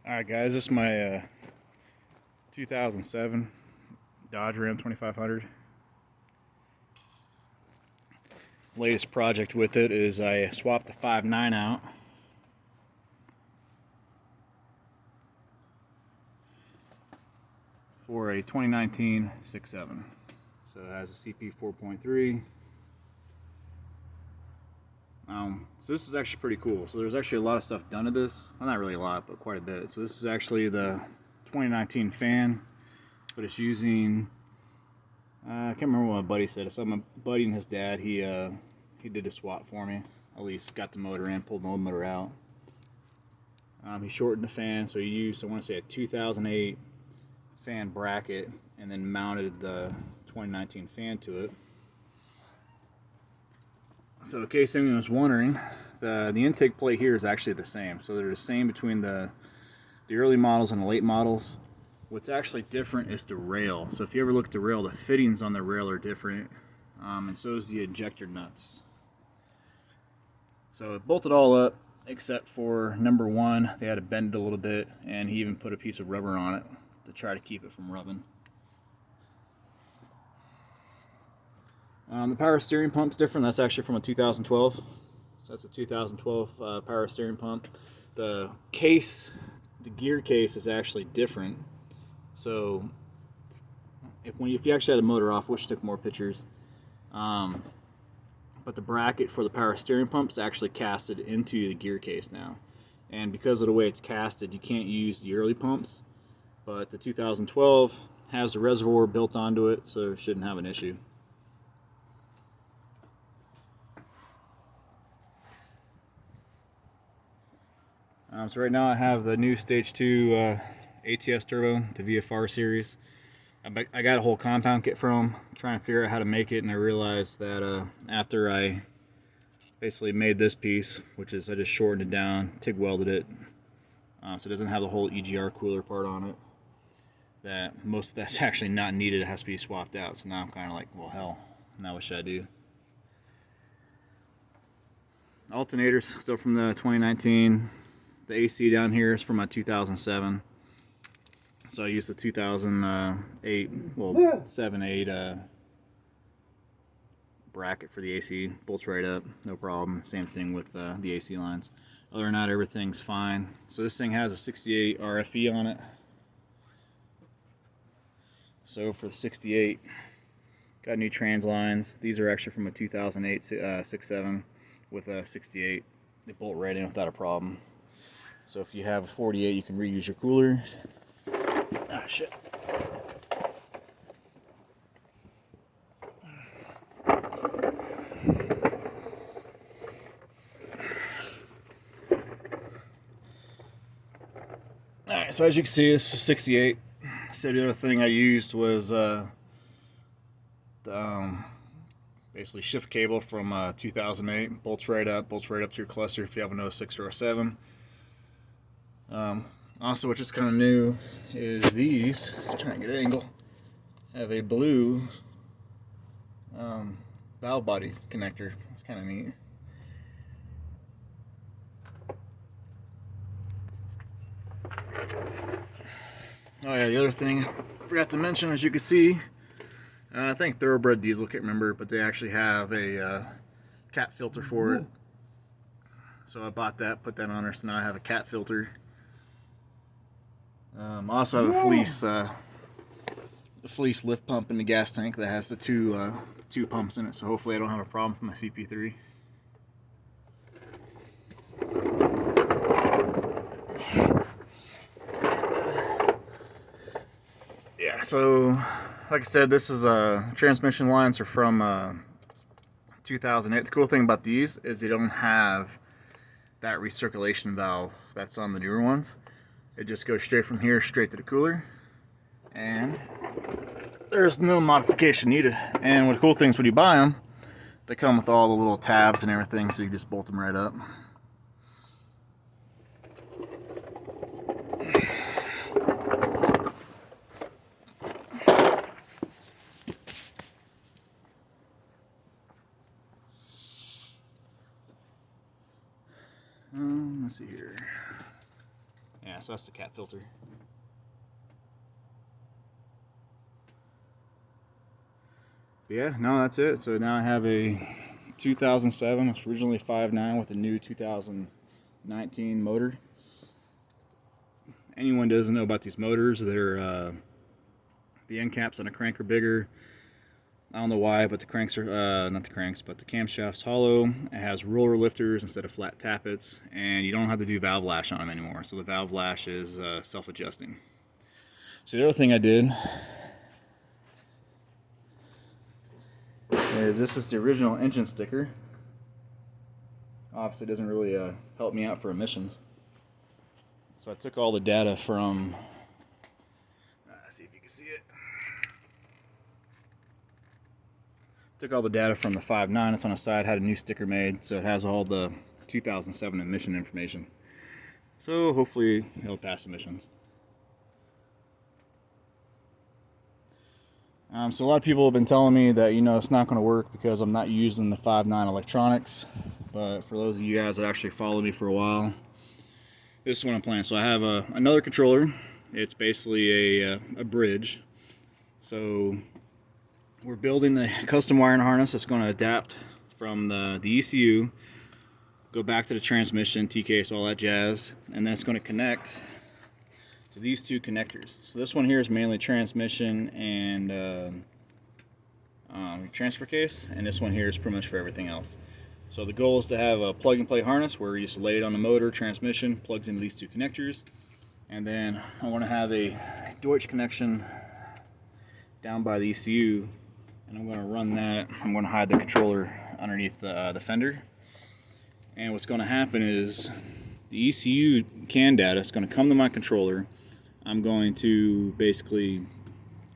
Alright guys, this is my 2007 Dodge Ram 2500. Latest project with it is I swapped the 5.9 out for a 2019 6.7. So it has a CP 4.3. So this is actually pretty cool. So there's actually a lot of stuff done to this. Well, not really a lot, but quite a bit. So this is actually the 2019 fan, but it's using, I can't remember what my buddy said. So my buddy and his dad, he did a swap for me. At least got the motor in, pulled the old motor out. He shortened the fan, so he used, I want to say, a 2008 fan bracket, and then mounted the 2019 fan to it. So in case anyone was wondering, the intake plate here is actually the same. So they're the same between the early models and the late models. What's actually different is the rail. So if you ever look at the rail, the fittings on the rail are different, and so is the ejector nuts. So it bolted all up except for number one. They had to bend it a little bit, and he even put a piece of rubber on it to try to keep it from rubbing. The power steering pump's different. That's actually from a 2012. So that's a 2012 power steering pump. The case, the gear case is actually different. So if you actually had the motor off, which took more pictures, but the bracket for the power steering pump is actually casted into the gear case now. And because of the way it's casted, you can't use the early pumps. But the 2012 has the reservoir built onto it, so it shouldn't have an issue. So right now I have the new Stage 2 ATS Turbo, the VFR series. I got a whole compound kit from them, trying to figure out how to make it, and I realized that after I basically made this piece, which is I just shortened it down, TIG welded it, so it doesn't have the whole EGR cooler part on it, that most of that's actually not needed. It has to be swapped out. So now I'm kind of like, well, hell, now what should I do? Alternators still from the 2019. The AC down here is from my 2007. So I used the 2008, well, 7.8 bracket for the AC. Bolts right up, no problem. Same thing with the AC lines. Other than that, everything's fine. So this thing has a 68 RFE on it. So for the 68, got new trans lines. These are actually from a 2008 6.7 with a 68. They bolt right in without a problem. So if you have a 48, you can reuse your cooler. Ah, shit. Alright, so as you can see, this is 68. So the other thing I used was basically shift cable from 2008. Bolts right up to your cluster if you have an 06 or a 07. Also, which is kind of new, is these, trying to get an angle, have a blue valve body connector. It's kind of neat. Oh yeah, the other thing I forgot to mention, as you can see, I think Thoroughbred Diesel, can't remember, but they actually have a cat filter for it. So I bought that, put that on there, so now I have a cat filter. I also have a fleece lift pump in the gas tank that has the two pumps in it, so hopefully I don't have a problem with my CP3. Yeah, so like I said, this is transmission lines are from 2008. The cool thing about these is they don't have that recirculation valve that's on the newer ones. It just goes straight from here, straight to the cooler, and there's no modification needed. And what the cool thing is, when you buy them, they come with all the little tabs and everything, so you just bolt them right up. Let's see here. Yeah, Yeah, so that's the cat filter. But yeah, no, that's it. So now I have a 2007, it's originally 5.9 with a new 2019 motor. Anyone doesn't know about these motors, they're the end caps on a crank are bigger. I don't know why, but the cranks are not the cranks, but the camshaft's hollow. It has roller lifters instead of flat tappets, and you don't have to do valve lash on them anymore. So the valve lash is self-adjusting. So the other thing I did is this is the original engine sticker. Obviously, it doesn't really help me out for emissions. So I took all the data from. See if you can see it. Took all the data from the 5.9. It's on the side. Had a new sticker made, so it has all the 2007 emission information. So hopefully it'll pass emissions. So a lot of people have been telling me that it's not going to work because I'm not using the 5.9 electronics. But for those of you guys that actually follow me for a while, this is what I'm playing. So I have another controller. It's basically a bridge. So we're building a custom wiring harness that's going to adapt from the ECU, go back to the transmission, T-case, all that jazz, and then it's going to connect to these two connectors. So this one here is mainly transmission and transfer case, and this one here is pretty much for everything else. So the goal is to have a plug-and-play harness where you just lay it on the motor, transmission, plugs into these two connectors, and then I want to have a Deutsch connection down by the ECU, and I'm going to run that. I'm going to hide the controller underneath the fender, and what's going to happen is the ECU CAN data is going to come to my controller. I'm going to basically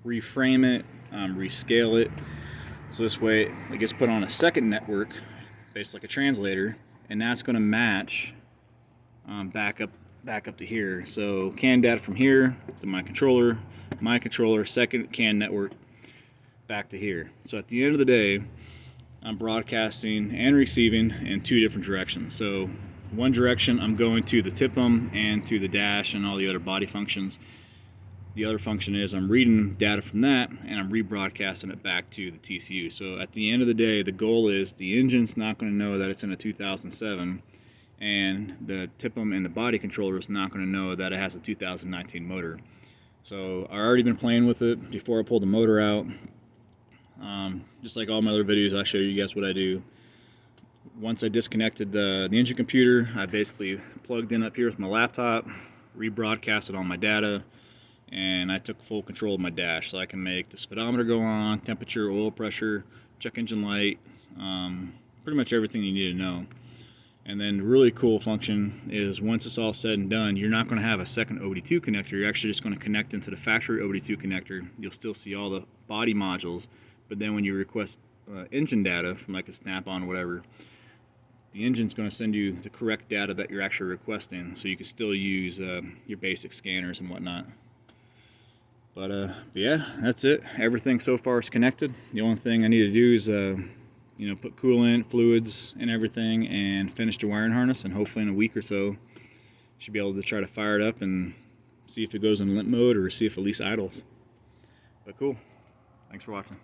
reframe it, rescale it, so this way it gets put on a second network, basically like a translator, and that's going to match back up to here. So CAN data from here to my controller, second CAN network back to here. So at the end of the day, I'm broadcasting and receiving in two different directions. So one direction I'm going to the TIPM and to the dash and all the other body functions. The other function is I'm reading data from that and I'm rebroadcasting it back to the TCU. So at the end of the day, the goal is the engine's not going to know that it's in a 2007, and the TIPM and the body controller is not going to know that it has a 2019 motor. So I've already been playing with it before I pulled the motor out. Just like all my other videos, I show you guys what I do. Once I disconnected the engine computer, I basically plugged in up here with my laptop, rebroadcasted all my data, and I took full control of my dash, so I can make the speedometer go on, temperature, oil pressure, check engine light, pretty much everything you need to know. And then the really cool function is once it's all said and done, you're not going to have a second OBD2 connector. You're actually just going to connect into the factory OBD2 connector. You'll still see all the body modules, but then when you request engine data from like a snap-on or whatever, the engine's going to send you the correct data that you're actually requesting, so you can still use your basic scanners and whatnot. But yeah, that's it. Everything so far is connected. The only thing I need to do is put coolant, fluids, and everything, and finish the wiring harness, and hopefully in a week or so should be able to try to fire it up and see if it goes in limp mode or see if at least idles. But cool. Thanks for watching.